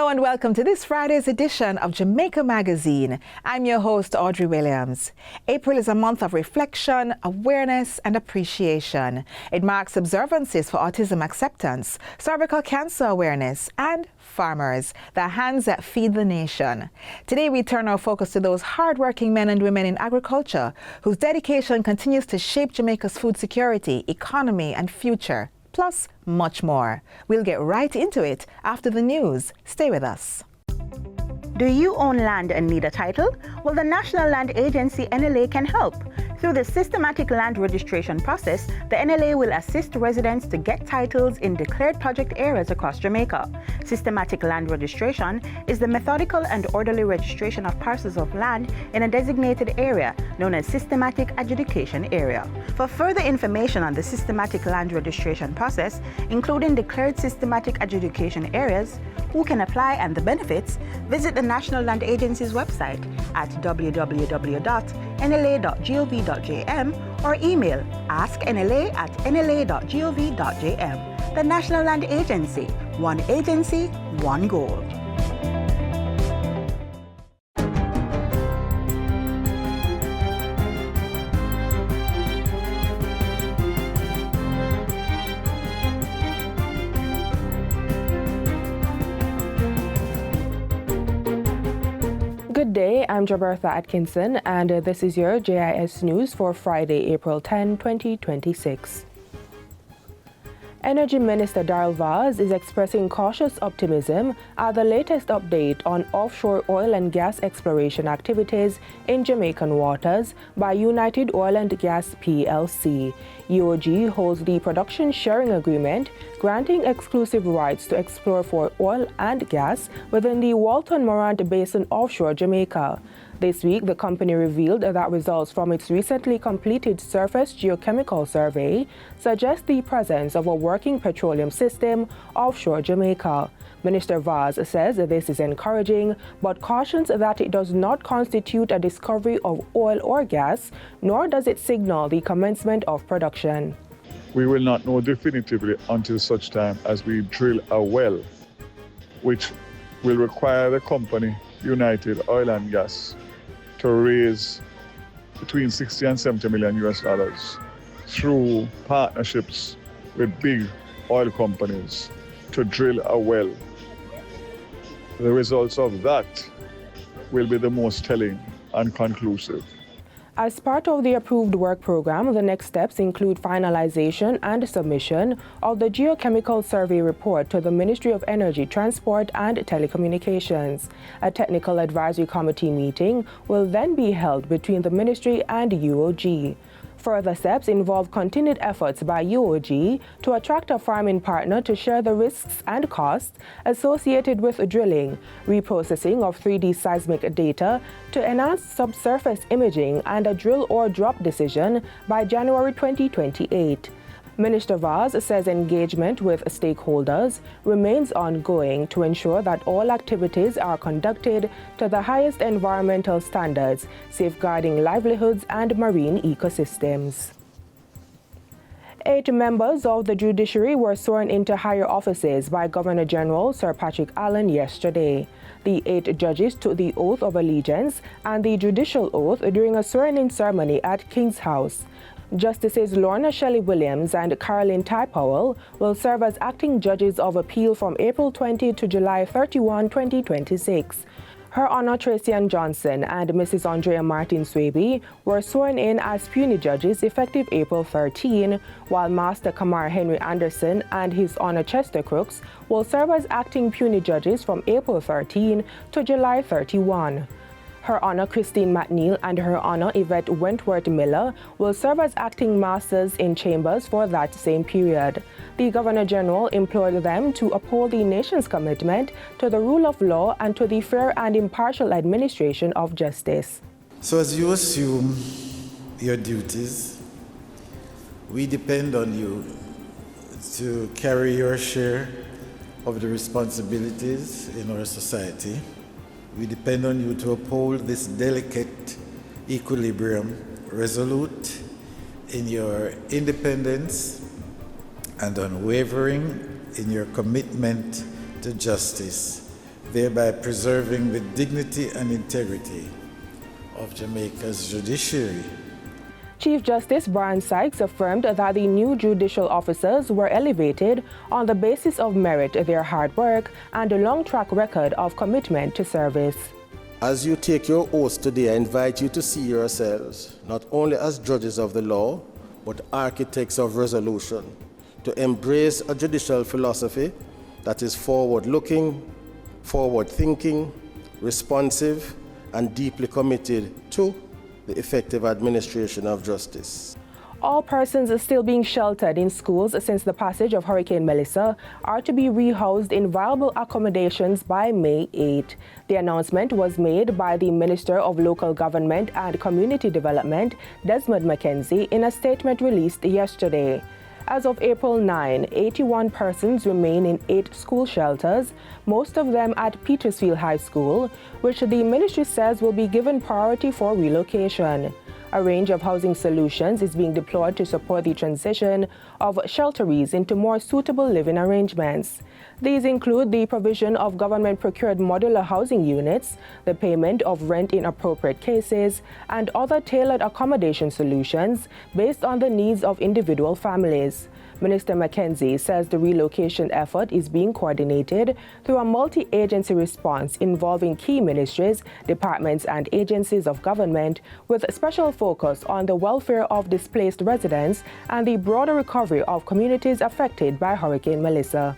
Hello and welcome to this Friday's edition of Jamaica Magazine. I'm your host, Audrey Williams. April is a month of reflection, awareness and appreciation. It marks observances for autism acceptance, cervical cancer awareness and farmers, the hands that feed the nation. Today we turn our focus to those hardworking men and women in agriculture whose dedication continues to shape Jamaica's food security, economy and future. Plus, much more. We'll get right into it after the news. Stay with us. Do you own land and need a title? Well, the National Land Agency, NLA, can help. Through the systematic land registration process, the NLA will assist residents to get titles in declared project areas across Jamaica. Systematic land registration is the methodical and orderly registration of parcels of land in a designated area known as systematic adjudication area. For further information on the systematic land registration process, including declared systematic adjudication areas, who can apply and the benefits, visit the National Land Agency's website at www.nla.gov.jm or email asknla@nla.gov.jm. The National Land Agency, one agency, one goal. Good day, I'm Jabertha Atkinson, and this is your JIS News for Friday, April 10, 2026. Energy Minister Darrell Vaz is expressing cautious optimism at the latest update on offshore oil and gas exploration activities in Jamaican waters by United Oil and Gas plc. UOG holds the production sharing agreement granting exclusive rights to explore for oil and gas within the Walton Morant Basin offshore Jamaica. This week, the company revealed that results from its recently completed surface geochemical survey suggest the presence of a working petroleum system offshore Jamaica. Minister Vaz says this is encouraging, but cautions that it does not constitute a discovery of oil or gas, nor does it signal the commencement of production. We will not know definitively until such time as we drill a well, which will require the company United Oil and Gas to raise between 60 and 70 million US dollars through partnerships with big oil companies to drill a well. The results of that will be the most telling and conclusive. As part of the approved work program, the next steps include finalization and submission of the geochemical survey report to the Ministry of Energy, Transport and Telecommunications. A technical advisory committee meeting will then be held between the ministry and UOG. Further steps involve continued efforts by UOG to attract a farming partner to share the risks and costs associated with drilling, reprocessing of 3D seismic data to enhance subsurface imaging, and a drill or drop decision by January 2028. Minister Vaz says engagement with stakeholders remains ongoing to ensure that all activities are conducted to the highest environmental standards, safeguarding livelihoods and marine ecosystems. 8 members of the Judiciary were sworn into higher offices by Governor General Sir Patrick Allen yesterday. The 8 judges took the oath of allegiance and the judicial oath during a swearing-in ceremony at King's House. Justices Lorna Shelley Williams and Caroline Ty Powell will serve as acting judges of appeal from April 20 to July 31, 2026. Her Honor Tracy Ann Johnson and Mrs. Andrea Martin Swaby were sworn in as puisne judges effective April 13, while Master Kamar Henry Anderson and His Honor Chester Crooks will serve as acting puisne judges from April 13 to July 31. Her Honor Christine McNeil and Her Honor Yvette Wentworth Miller will serve as acting masters in chambers for that same period. The Governor General implored them to uphold the nation's commitment to the rule of law and to the fair and impartial administration of justice. So as you assume your duties, we depend on you to carry your share of the responsibilities in our society. We depend on you to uphold this delicate equilibrium, resolute in your independence and unwavering in your commitment to justice thereby preserving the dignity and integrity of Jamaica's judiciary. Chief Justice Brian Sykes affirmed that the new judicial officers were elevated on the basis of merit, their hard work, and a long track record of commitment to service. As you take your oath today, I invite you to see yourselves not only as judges of the law, but architects of resolution, to embrace a judicial philosophy that is forward-looking, forward-thinking, responsive, and deeply committed to the effective administration of justice. All persons still being sheltered in schools since the passage of Hurricane Melissa are to be rehoused in viable accommodations by May 8. The announcement was made by the Minister of Local Government and Community Development, Desmond McKenzie, in a statement released yesterday. As of April 9, 81 persons remain in 8 school shelters, most of them at Petersfield High School, which the ministry says will be given priority for relocation. A range of housing solutions is being deployed to support the transition of shelterees into more suitable living arrangements. These include the provision of government-procured modular housing units, the payment of rent in appropriate cases, and other tailored accommodation solutions based on the needs of individual families. Minister McKenzie says the relocation effort is being coordinated through a multi-agency response involving key ministries, departments, and agencies of government, with a special focus on the welfare of displaced residents and the broader recovery of communities affected by Hurricane Melissa.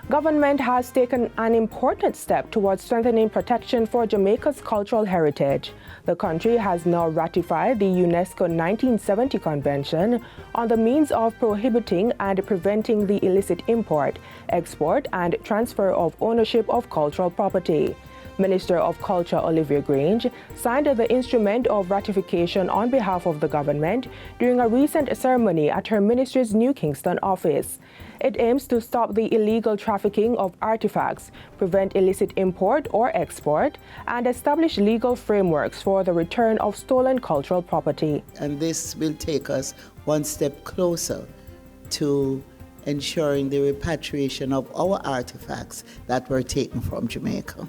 Government has taken an important step towards strengthening protection for Jamaica's cultural heritage. The country has now ratified the UNESCO 1970 Convention on the means of prohibiting and preventing the illicit import, export, and transfer of ownership of cultural property. Minister of Culture Olivia Grange signed the instrument of ratification on behalf of the government during a recent ceremony at her ministry's New Kingston office. It aims to stop the illegal trafficking of artifacts, prevent illicit import or export, and establish legal frameworks for the return of stolen cultural property. And this will take us one step closer to ensuring the repatriation of our artifacts that were taken from Jamaica.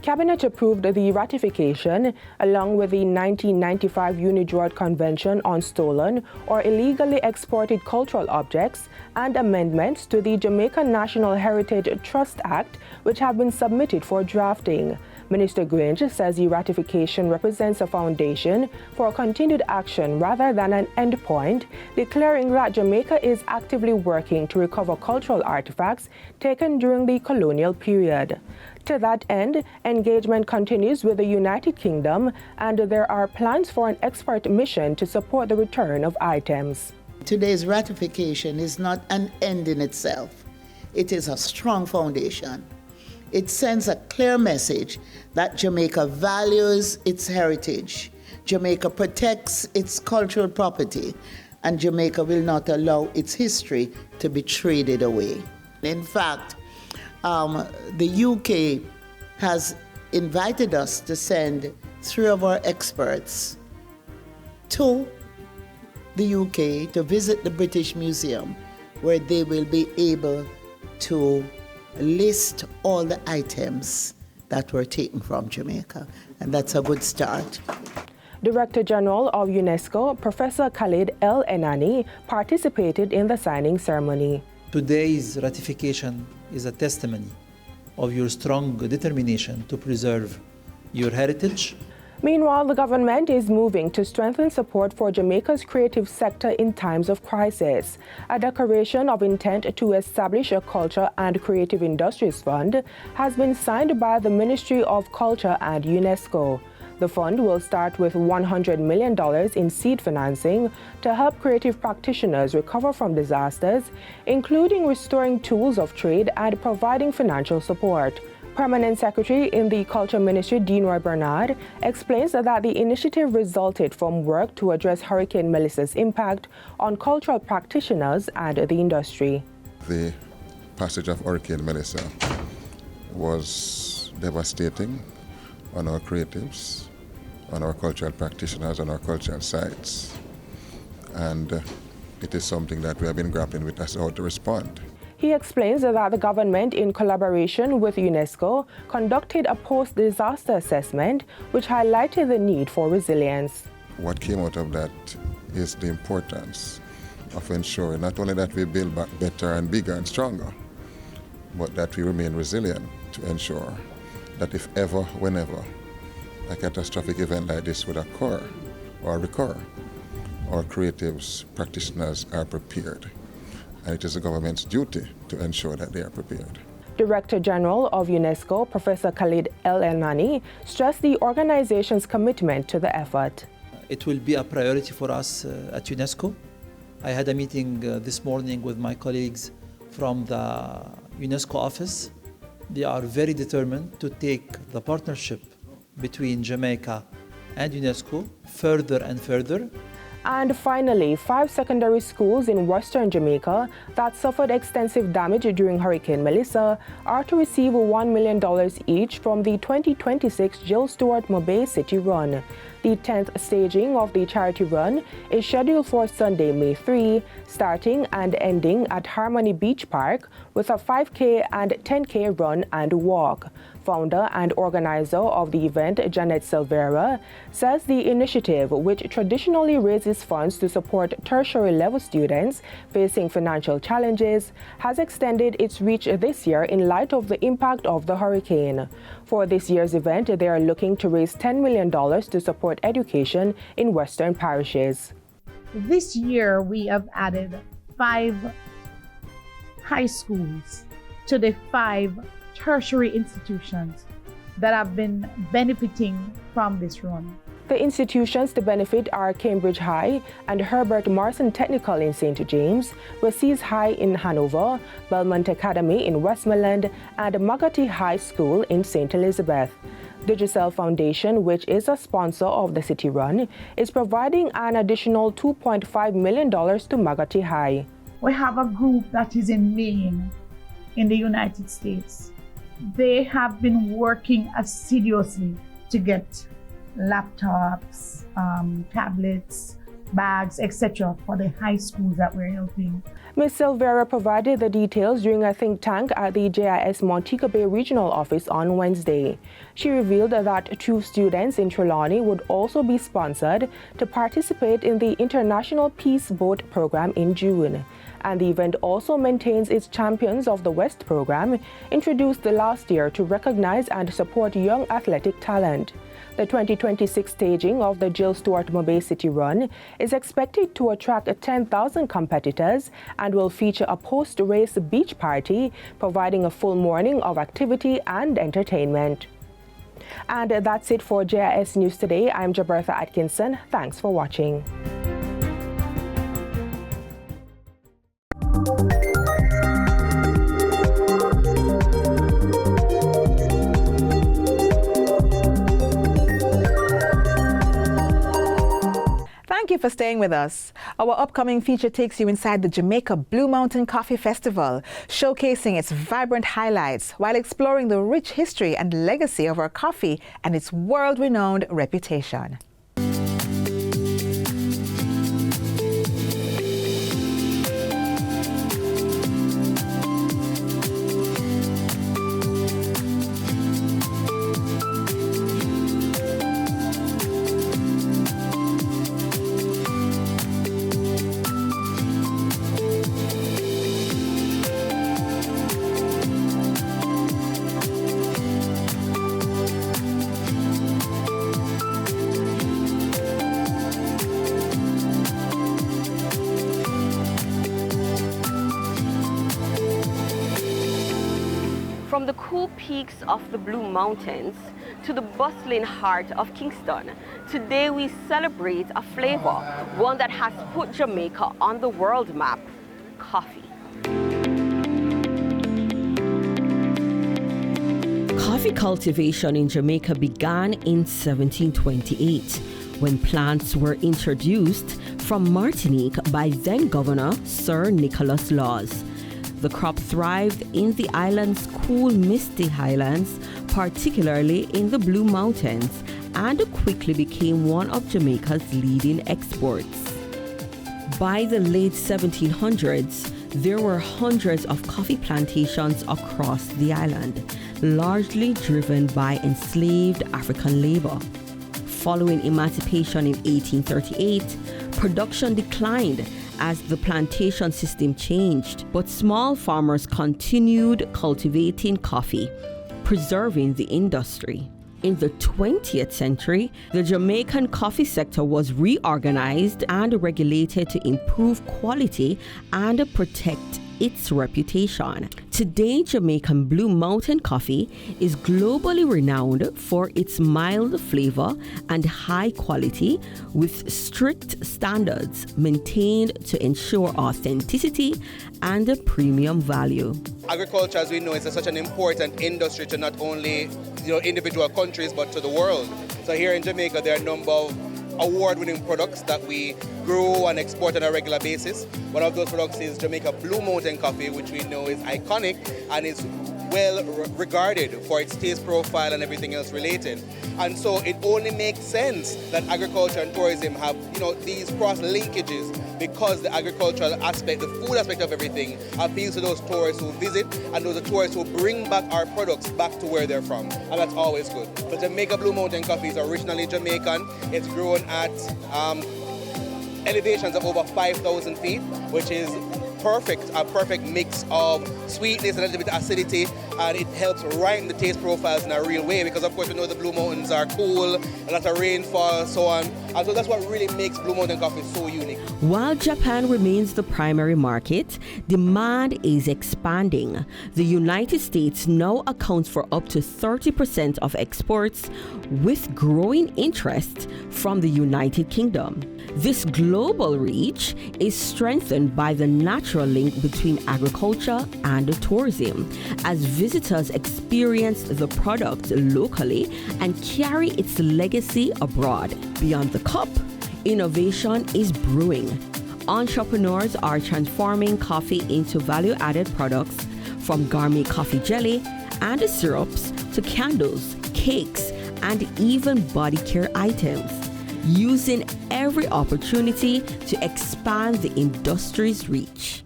Cabinet approved the ratification, along with the 1995 UNIDROIT Convention on Stolen or Illegally Exported Cultural Objects, and amendments to the Jamaica National Heritage Trust Act, which have been submitted for drafting. Minister Grange says the ratification represents a foundation for continued action rather than an endpoint, declaring that Jamaica is actively working to recover cultural artifacts taken during the colonial period. To that end, engagement continues with the United Kingdom, and there are plans for an expert mission to support the return of items. Today's ratification is not an end in itself. It is a strong foundation. It sends a clear message that Jamaica values its heritage, Jamaica protects its cultural property, and Jamaica will not allow its history to be traded away. In fact, the UK has invited us to send 3 of our experts to the UK to visit the British Museum, where they will be able to list all the items that were taken from Jamaica, and that's a good start. Director General of UNESCO, Professor Khalid El Enani, participated in the signing ceremony. Today's ratification is a testimony of your strong determination to preserve your heritage. Meanwhile, the government is moving to strengthen support for Jamaica's creative sector in times of crisis. A declaration of intent to establish a Culture and Creative Industries Fund has been signed by the Ministry of Culture and UNESCO. The fund will start with $100 million in seed financing to help creative practitioners recover from disasters, including restoring tools of trade and providing financial support. Permanent Secretary in the Culture Ministry, Dean Roy Bernard, explains that the initiative resulted from work to address Hurricane Melissa's impact on cultural practitioners and the industry. The passage of Hurricane Melissa was devastating on our creatives, on our cultural practitioners, on our cultural sites. And it is something that we have been grappling with as to how to respond. He explains that the government, in collaboration with UNESCO, conducted a post-disaster assessment which highlighted the need for resilience. What came out of that is the importance of ensuring not only that we build back better and bigger and stronger, but that we remain resilient to ensure that if ever, whenever a catastrophic event like this would occur or recur, our creatives, practitioners are prepared. And it is the government's duty to ensure that they are prepared. Director General of UNESCO, Professor Khalid El-Elnani, stressed the organization's commitment to the effort. It will be a priority for us at UNESCO. I had a meeting this morning with my colleagues from the UNESCO office. They are very determined to take the partnership between Jamaica and UNESCO further and further. And finally, 5 secondary schools in western Jamaica that suffered extensive damage during Hurricane Melissa are to receive $1 million each from the 2026 Jill Stuart Mobay City Run. The 10th staging of the charity run is scheduled for Sunday, May 3, starting and ending at Harmony Beach Park with a 5K and 10K run and walk. Founder and organizer of the event, Janet Silvera, says the initiative, which traditionally raises funds to support tertiary level students facing financial challenges, has extended its reach this year in light of the impact of the hurricane. For this year's event, they are looking to raise $10 million to support education in western parishes. This year, we have added 5 high schools to the 5 tertiary institutions that have been benefiting from this run. The institutions to benefit are Cambridge High and Herbert Morrison Technical in St. James, Racines High in Hanover, Belmont Academy in Westmoreland, and Magati High School in St. Elizabeth. Digicel Foundation, which is a sponsor of the City Run, is providing an additional $2.5 million to Magati High. We have a group that is in Maine, in the United States. They have been working assiduously to get laptops, tablets, bags, etc. for the high schools that we're helping. Ms. Silvera provided the details during a think tank at the JIS Montego Bay Regional Office on Wednesday. She revealed that 2 students in Trelawney would also be sponsored to participate in the International Peace Boat Program in June. And the event also maintains its Champions of the West program, introduced last year to recognize and support young athletic talent. The 2026 staging of the Jill Stuart Mobay City Run is expected to attract 10,000 competitors and will feature a post-race beach party, providing a full morning of activity and entertainment. And that's it for JIS News Today. I'm Jabertha Atkinson. Thanks for watching. Thank you for staying with us. Our upcoming feature takes you inside the Jamaica Blue Mountain Coffee Festival, showcasing its vibrant highlights while exploring the rich history and legacy of our coffee and its world-renowned reputation. From the cool peaks of the Blue Mountains to the bustling heart of Kingston, today we celebrate a flavor, one that has put Jamaica on the world map: coffee. Coffee cultivation in Jamaica began in 1728 when plants were introduced from Martinique by then Governor Sir Nicholas Laws. The crop thrived in the island's cool, misty highlands, particularly in the Blue Mountains, and quickly became one of Jamaica's leading exports. By the late 1700s, there were hundreds of coffee plantations across the island, largely driven by enslaved African labor. Following emancipation in 1838, production declined as the plantation system changed, but small farmers continued cultivating coffee, preserving the industry. In the 20th century, the Jamaican coffee sector was reorganized and regulated to improve quality and protect its reputation. Today, Jamaican Blue Mountain coffee is globally renowned for its mild flavor and high quality, with strict standards maintained to ensure authenticity and premium value. Agriculture, as we know, is such an important industry to not only individual countries but to the world. So here in Jamaica, there are a number of award-winning products that we grow and export on a regular basis. One of those products is Jamaica Blue Mountain coffee, which we know is iconic and is well regarded for its taste profile and everything else related. And so it only makes sense that agriculture and tourism have these cross linkages, because the agricultural aspect, the food aspect of everything appeals to those tourists who visit and those tourists who bring back our products back to where they're from, and that's always good. The Jamaica Blue Mountain coffee is originally Jamaican. It's grown at elevations of over 5,000 feet, which is a perfect mix of sweetness and a little bit of acidity, and it helps ripen the taste profiles in a real way, because of course we know the Blue Mountains are cool, a lot of rainfall, so on, and so that's what really makes Blue Mountain coffee so unique. While Japan remains the primary market, demand is expanding. The United States now accounts for up to 30% of exports, with growing interest from the United Kingdom. This global reach is strengthened by the natural link between agriculture and tourism, as visitors experience the product locally and carry its legacy abroad. Beyond the cup, innovation is brewing. Entrepreneurs are transforming coffee into value-added products, from gourmet coffee jelly and syrups to candles, cakes, and even body care items, using every opportunity to expand the industry's reach.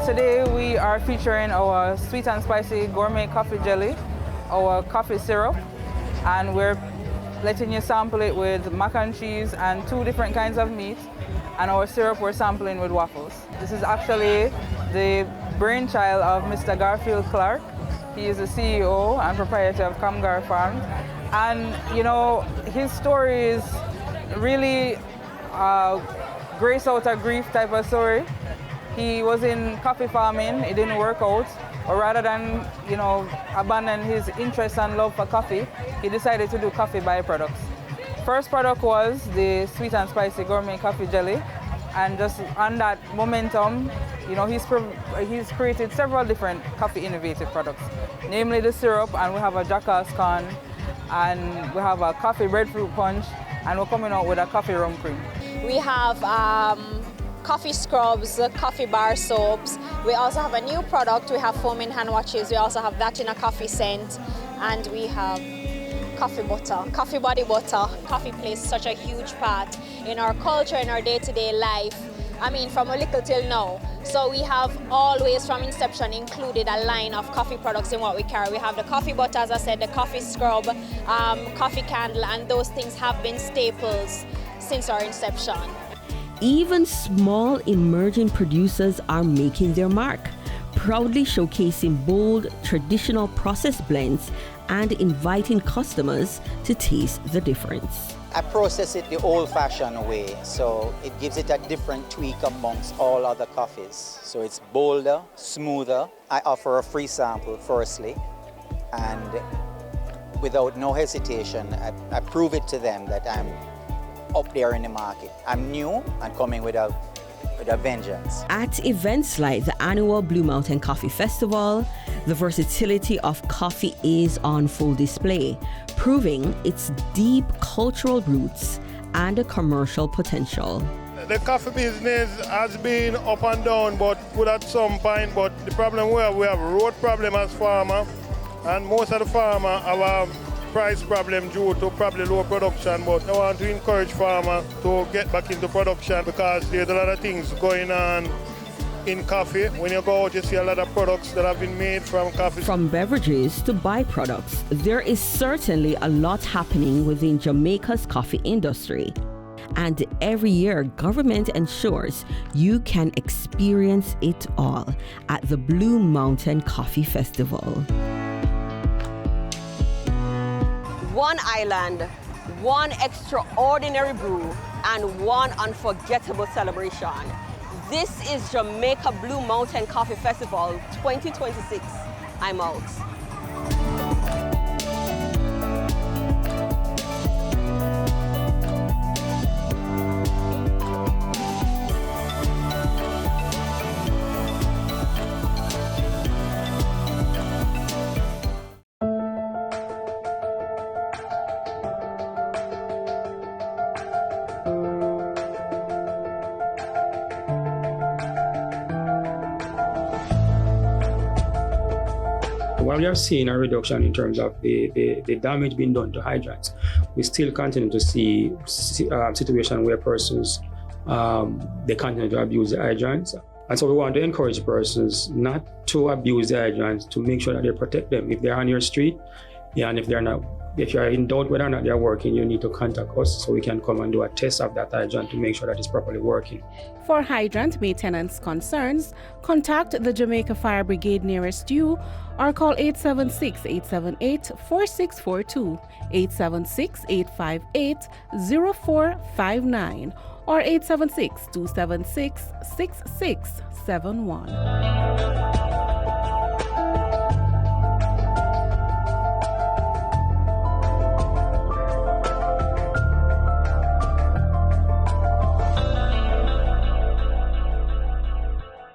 Today we are featuring our sweet and spicy gourmet coffee jelly, our coffee syrup, and we're letting you sample it with mac and cheese and 2 different kinds of meat, and our syrup we're sampling with waffles. This is actually the brainchild of Mr. Garfield Clark. He is the CEO and proprietor of Kamgar Farms, and his story is really grace out of grief type of story. He was in coffee farming, it didn't work out, or rather than abandon his interest and love for coffee, he decided to do coffee byproducts. First product was the sweet and spicy gourmet coffee jelly, and just on that momentum, he's created several different coffee innovative products, namely the syrup, and we have a jackass corn, and we have a coffee breadfruit punch, and we're coming out with a coffee rum cream. We have coffee scrubs, coffee bar soaps. We also have a new product. We have foaming hand washes. We also have that in a coffee scent, and we have coffee butter, coffee body butter. Coffee plays such a huge part in our culture, in our day-to-day life. From a little till now. So we have always, from inception, included a line of coffee products in what we carry. We have the coffee butter, as I said, the coffee scrub, coffee candle, and those things have been staples since our inception. Even small emerging producers are making their mark, proudly showcasing bold traditional process blends and inviting customers to taste the difference. I process it the old-fashioned way, so it gives it a different tweak amongst all other coffees. So it's bolder, smoother. I offer a free sample firstly, and without no hesitation, I prove it to them that I'm up there in the market. I'm new and coming with a vengeance. At events like the annual Blue Mountain Coffee Festival, the versatility of coffee is on full display, proving its deep cultural roots and commercial potential. The coffee business has been up and down, but good at some point. But the problem we have road problem as farmer, and most of the farmer have price problem due to probably low production, but I want to encourage farmers to get back into production because there's a lot of things going on in coffee. When you go out, you see a lot of products that have been made from coffee. From beverages to byproducts, there is certainly a lot happening within Jamaica's coffee industry. And every year, government ensures you can experience it all at the Blue Mountain Coffee Festival. One island, one extraordinary brew, and one unforgettable celebration. This is Jamaica Blue Mountain Coffee Festival 2026. I'm out. While we have seen a reduction in terms of the damage being done to hydrants, we still continue to see situations where persons, they continue to abuse the hydrants. And so we want to encourage persons not to abuse the hydrants, to make sure that they protect them. If they're on your street, and if you're in doubt whether or not they're working, you need to contact us so we can come and do a test of that hydrant to make sure that it's properly working. For hydrant maintenance concerns, contact the Jamaica Fire Brigade nearest you or call 876-878-4642, 876-858-0459, or 876-276-6671.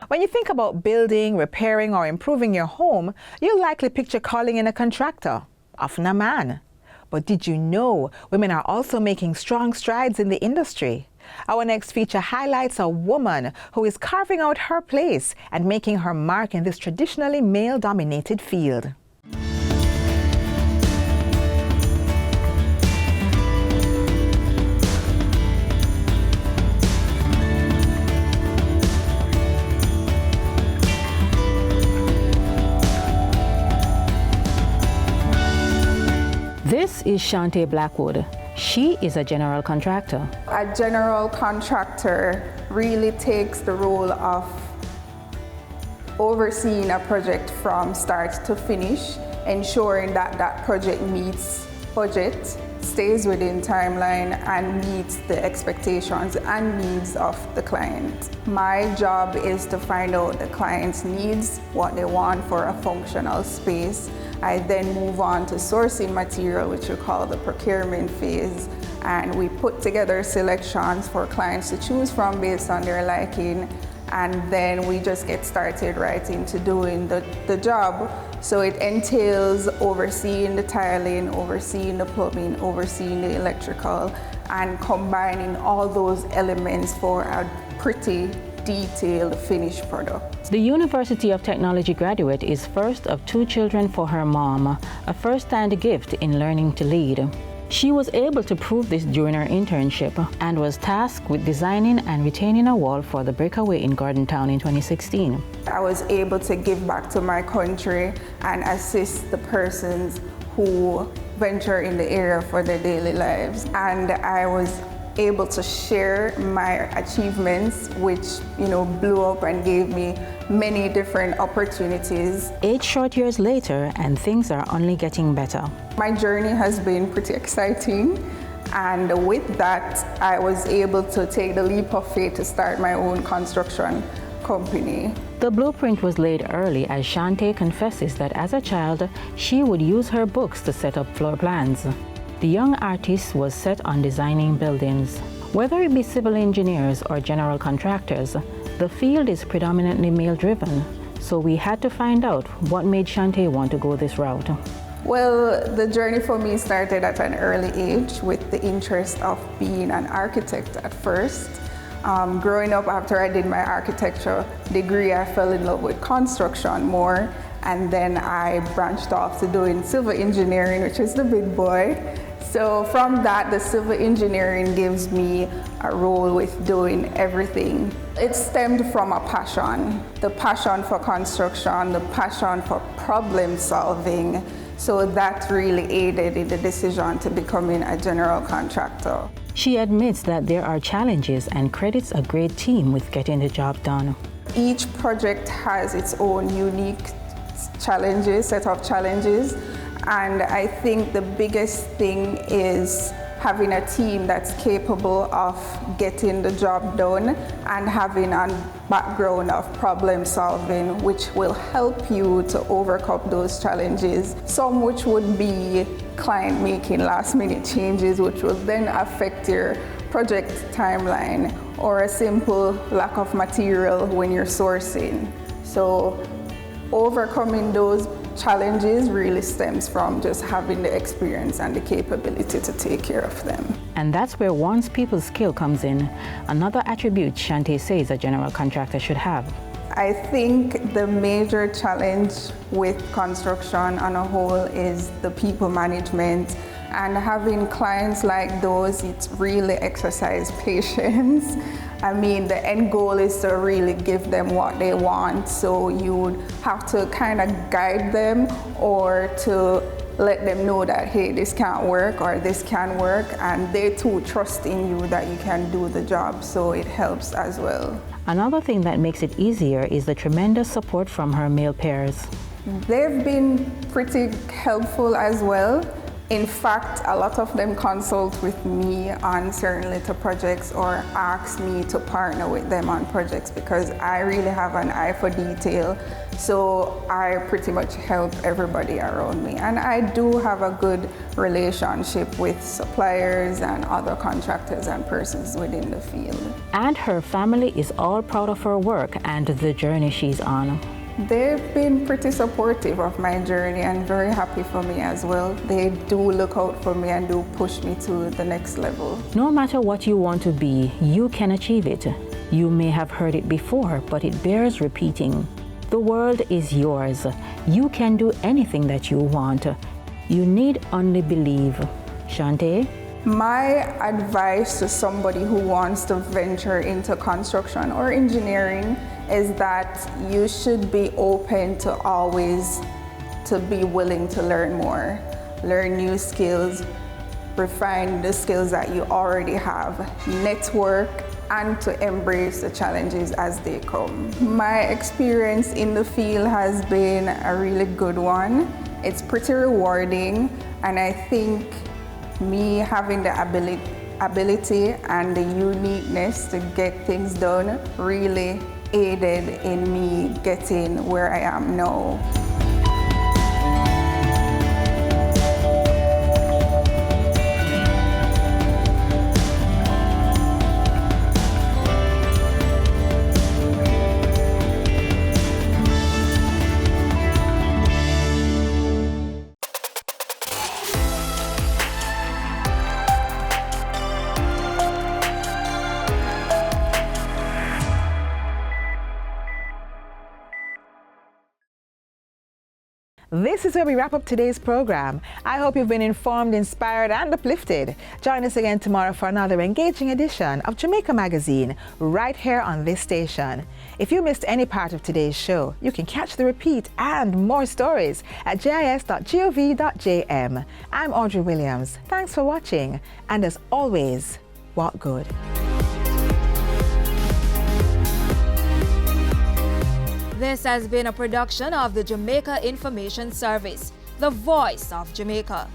When you think about building, repairing, or improving your home, you'll likely picture calling in a contractor, often a man. But did you know women are also making strong strides in the industry? Our next feature highlights a woman who is carving out her place and making her mark in this traditionally male-dominated field. This is Shante Blackwood. She is a general contractor. A general contractor really takes the role of overseeing a project from start to finish, ensuring that that project meets budget, stays within timeline, and meets the expectations and needs of the client. My job is to find out the client's needs, what they want for a functional space. I then move on to sourcing material, which we call the procurement phase, and we put together selections for clients to choose from based on their liking, and then we just get started right into doing the job. So it entails overseeing the tiling, overseeing the plumbing, overseeing the electrical, and combining all those elements for a pretty detailed finished product. The University of Technology graduate is first of 2 children for her mom, a first-hand gift in learning to lead. She was able to prove this during her internship and was tasked with designing and retaining a wall for the breakaway in Gordon Town in 2016. I was able to give back to my country and assist the persons who venture in the area for their daily lives. And I was able to share my achievements, which blew up and gave me many different opportunities. 8 short years later, and things are only getting better. My journey has been pretty exciting, and with that, I was able to take the leap of faith to start my own construction company. The blueprint was laid early, as Shante confesses that as a child, she would use her books to set up floor plans. The young artist was set on designing buildings. Whether it be civil engineers or general contractors, the field is predominantly male-driven, so we had to find out what made Shante want to go this route. Well, the journey for me started at an early age with the interest of being an architect at first. Growing up, after I did my architecture degree, I fell in love with construction more, and then I branched off to doing civil engineering, which is the big boy. So from that, the civil engineering gives me a role with doing everything. It stemmed from a passion, the passion for construction, the passion for problem solving. So that really aided in the decision to becoming a general contractor. She admits that there are challenges and credits a great team with getting the job done. Each project has its own unique challenges, set of challenges. And I think the biggest thing is having a team that's capable of getting the job done and having a background of problem solving, which will help you to overcome those challenges. Some which would be client making last minute changes, which will then affect your project timeline, or a simple lack of material when you're sourcing. So overcoming those challenges really stems from just having the experience and the capability to take care of them. And that's where one's people's skill comes in. Another attribute Shante says a general contractor should have. I think the major challenge with construction on a whole is the people management, and having clients like those, it really exercises patience. I mean, the end goal is to really give them what they want, so you would have to kind of guide them or to let them know that, hey, this can't work or this can work, and they too trust in you that you can do the job, so it helps as well. Another thing that makes it easier is the tremendous support from her male peers. They've been pretty helpful as well. In fact, a lot of them consult with me on certain little projects or ask me to partner with them on projects because I really have an eye for detail. So I pretty much help everybody around me. And I do have a good relationship with suppliers and other contractors and persons within the field. And her family is all proud of her work and the journey she's on. They've been pretty supportive of my journey and very happy for me as well. They do look out for me and do push me to the next level. No matter what you want to be, you can achieve it. You may have heard it before, but it bears repeating. The world is yours. You can do anything that you want. You need only believe. Shante? My advice to somebody who wants to venture into construction or engineering is that you should be open to always to be willing to learn more, learn new skills, refine the skills that you already have, network, and to embrace the challenges as they come. My experience in the field has been a really good one. It's pretty rewarding, and I think me having the ability and the uniqueness to get things done really aided in me getting where I am now. This is where we wrap up today's program. I hope you've been informed, inspired, and uplifted. Join us again tomorrow for another engaging edition of Jamaica Magazine, right here on this station. If you missed any part of today's show, you can catch the repeat and more stories at jis.gov.jm. I'm Audrey Williams. Thanks for watching, and as always, walk good. This has been a production of the Jamaica Information Service, the voice of Jamaica.